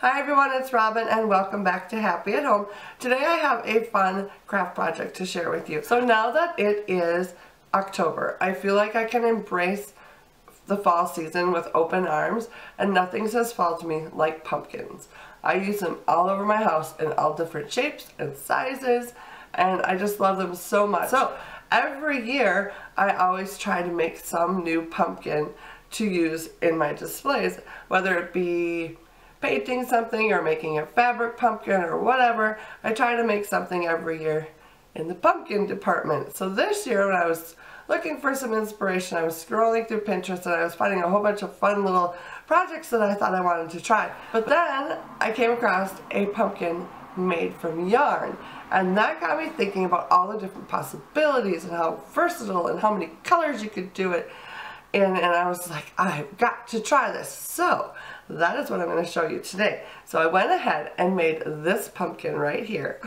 Hi everyone, it's Robin and welcome back to Happy at Home. Today I have a fun craft project to share with you. So now that it is October, I feel like I can embrace the fall season with open arms, and nothing says fall to me like pumpkins. I use them all over my house in all different shapes and sizes, and I just love them so much. So every year I always try to make some new pumpkin to use in my displays, whether it be painting something or making a fabric pumpkin or whatever. I try to make something every year in the pumpkin department. So this year when I was looking for some inspiration, I was scrolling through Pinterest and I was finding a whole bunch of fun little projects that I thought I wanted to try. But then I came across a pumpkin made from yarn, and that got me thinking about all the different possibilities and how versatile and how many colors you could do it in, and I was like, I've got to try this. So that is what I'm going to show you today. So I went ahead and made this pumpkin right here.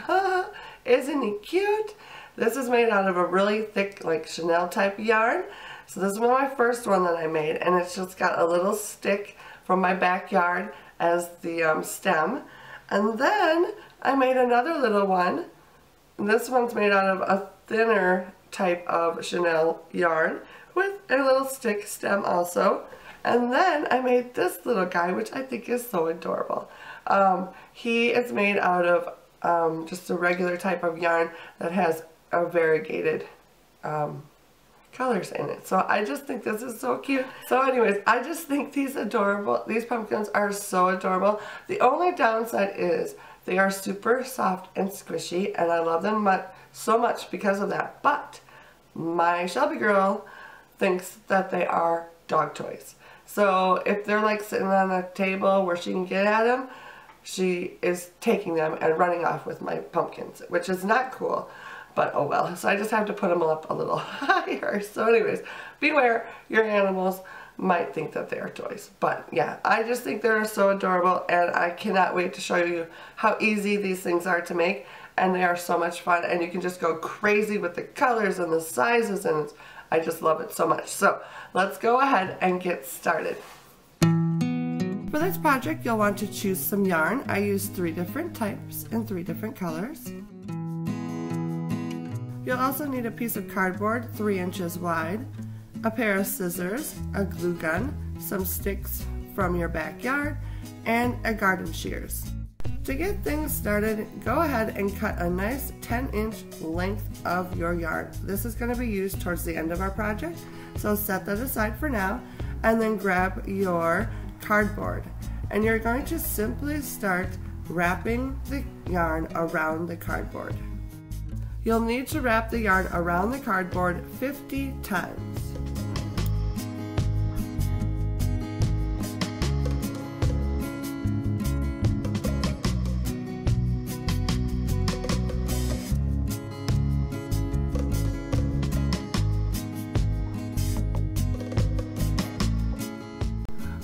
Isn't he cute? This is made out of a really thick, like Chanel type yarn. So this is my first one that I made, and it's just got a little stick from my backyard as the stem. And then I made another little one. This one's made out of a thinner type of Chanel yarn with a little stick stem also. And then I made this little guy, which I think is so adorable. He is made out of just a regular type of yarn that has a variegated colors in it. So I just think this is so cute. So anyways, I just think these pumpkins are so adorable. The only downside is they are super soft and squishy, and I love them so much because of that. But my Shelby girl thinks that they are dog toys. So if they're like sitting on a table where she can get at them, she is taking them and running off with my pumpkins, which is not cool, but oh well. So I just have to put them up a little higher. So anyways, beware, your animals might think that they are toys. But yeah, I just think they're so adorable, and I cannot wait to show you how easy these things are to make, and they are so much fun, and you can just go crazy with the colors and the sizes, and I just love it so much. So let's go ahead and get started. For this project, you'll want to choose some yarn. I used 3 different types in 3 different colors. You'll also need a piece of cardboard 3 inches wide, a pair of scissors, a glue gun, some sticks from your backyard, and a garden shears. To get things started, go ahead and cut a nice 10-inch length of your yarn. This is going to be used towards the end of our project, so set that aside for now, and then grab your cardboard. And you're going to simply start wrapping the yarn around the cardboard. You'll need to wrap the yarn around the cardboard 50 times.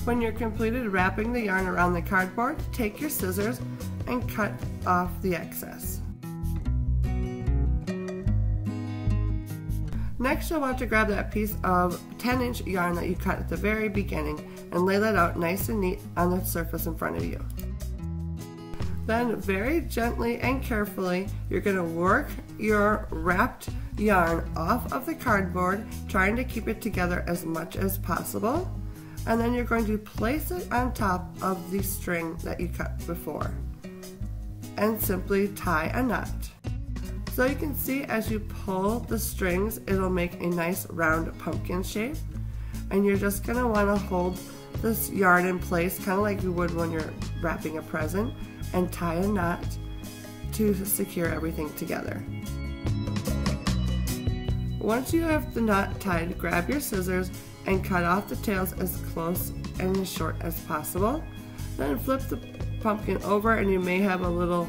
When you're completed wrapping the yarn around the cardboard, take your scissors and cut off the excess. Next, you'll want to grab that piece of 10-inch yarn that you cut at the very beginning and lay that out nice and neat on the surface in front of you. Then very gently and carefully, you're going to work your wrapped yarn off of the cardboard, trying to keep it together as much as possible. And then you're going to place it on top of the string that you cut before and simply tie a knot. So you can see as you pull the strings, it'll make a nice round pumpkin shape, and you're just going to want to hold this yarn in place kind of like you would when you're wrapping a present, and tie a knot to secure everything together. Once you have the knot tied, grab your scissors and cut off the tails as close and as short as possible. Then flip the pumpkin over, and you may have a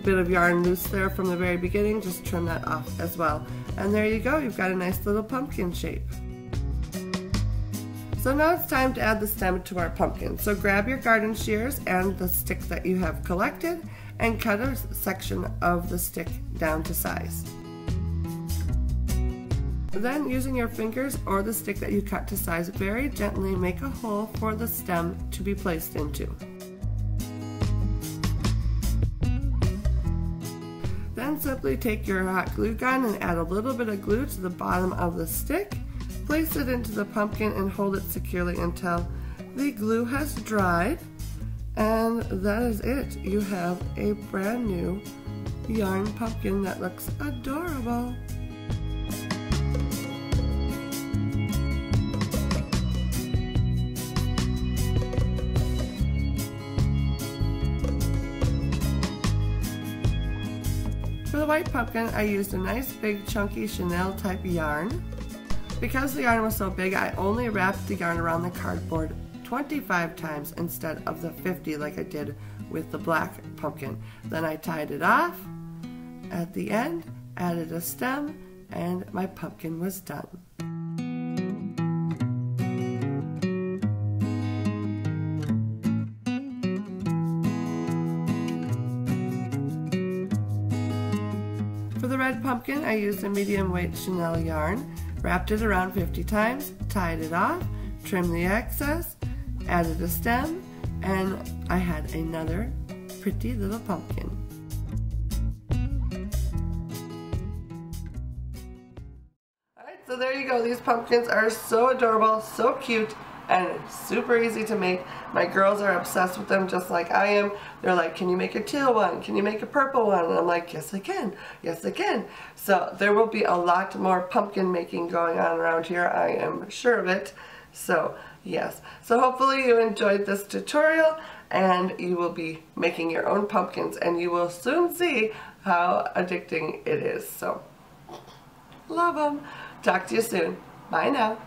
bit of yarn loose there from the very beginning. Just trim that off as well. And there you go, you've got a nice little pumpkin shape. So now it's time to add the stem to our pumpkin. So grab your garden shears and the stick that you have collected and cut a section of the stick down to size. Then, using your fingers or the stick that you cut to size, very gently make a hole for the stem to be placed into. simply take your hot glue gun and add a little bit of glue to the bottom of the stick. Place it into the pumpkin and hold it securely until the glue has dried. And that is it. You have a brand new yarn pumpkin that looks adorable. For the white pumpkin, I used a nice big chunky Chanel type yarn. Because the yarn was so big, I only wrapped the yarn around the cardboard 25 times instead of the 50 like I did with the black pumpkin. Then I tied it off at the end, added a stem, and my pumpkin was done. For the red pumpkin, I used a medium weight Chanel yarn, wrapped it around 50 times, tied it off, trimmed the excess, added a stem, and I had another pretty little pumpkin. Alright, so there you go. These pumpkins are so adorable, so cute, and super easy to make. My girls are obsessed with them just like I am. They're like, can you make a teal one? Can you make a purple one? And I'm like, yes I can. Yes I can. So there will be a lot more pumpkin making going on around here. I am sure of it. So yes. So hopefully you enjoyed this tutorial and you will be making your own pumpkins and you will soon see how addicting it is. So love them. Talk to you soon. Bye now.